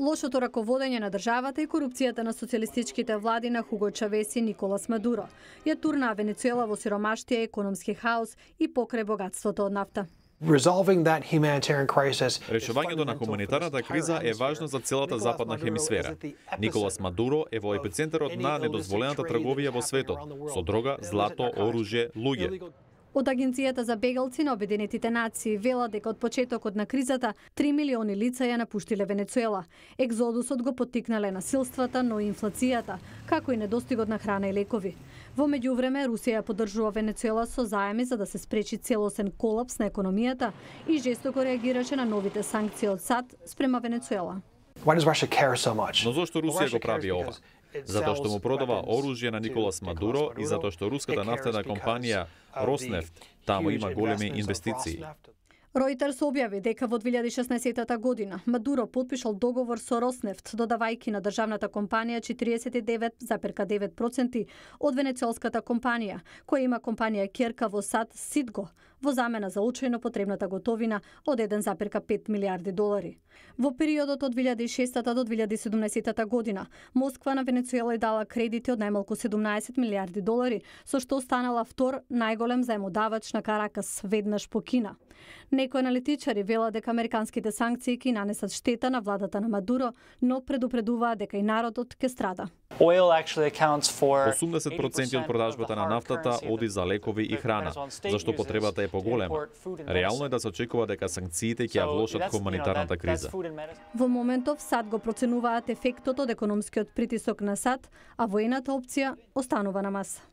Лошото раководење на државата и корупцијата на социјалистичките влади на Хуго Чавес и Николас Мадуро ја турнаа Венецуела во сиромаштија, економски хаос и покрај богатството од нафта. Решувањето на хуманитарната криза е важно за целата западна хемисфера. Николас Мадуро е во епицентарот на недозволената трговија во светот со дрога, злато, оружје, луѓе. Од Агенцијата за бегалци на Обединетите нации вела дека од почетокот на кризата 3 милиони лица ја напуштиле Венецуела. Екзодусот го поттикнале насилствата, но и инфлацијата, како и недостигот на храна и лекови. Во меѓувреме, Русија ја поддржува Венецуела со заеми за да се спречи целосен колапс на економијата и жестоко реагираше на новите санкции од САД спрема Венецуела. Но зошто Русија го прави ова? Затоа што му продава оружје на Николас Мадуро и затоа што руската нафтена компанија Роснефт таму има големи инвестиции. Reuters објави дека во 2016 година Мадуро потпишал договор со Роснефт, додавајќи на државната компанија 49,9% од венецуелската компанија, која има компанија ќерка во САД Ситго, во замена за очајно потребната готовина од 1,5 милиарди долари. Во периодот од 2006 до 2017 година, Москва на Венецуела дала кредити од најмалку 17 милиарди долари, со што останала втор најголем заемодавач на Каракас, веднаш по Кина. Некои аналитичари велат дека американските санкции ќе нанесат штета на владата на Мадуро, но предупредуваат дека и народот ќе страда. 80% од продажбата на нафтата оди за лекови и храна, зашто потребата е поголема. Реално е да се очекува дека санкциите ќе ја влошат хуманитарната криза. Во моментов САД го проценуваат ефектот од економскиот притисок на САД, а воената опција останува на маса.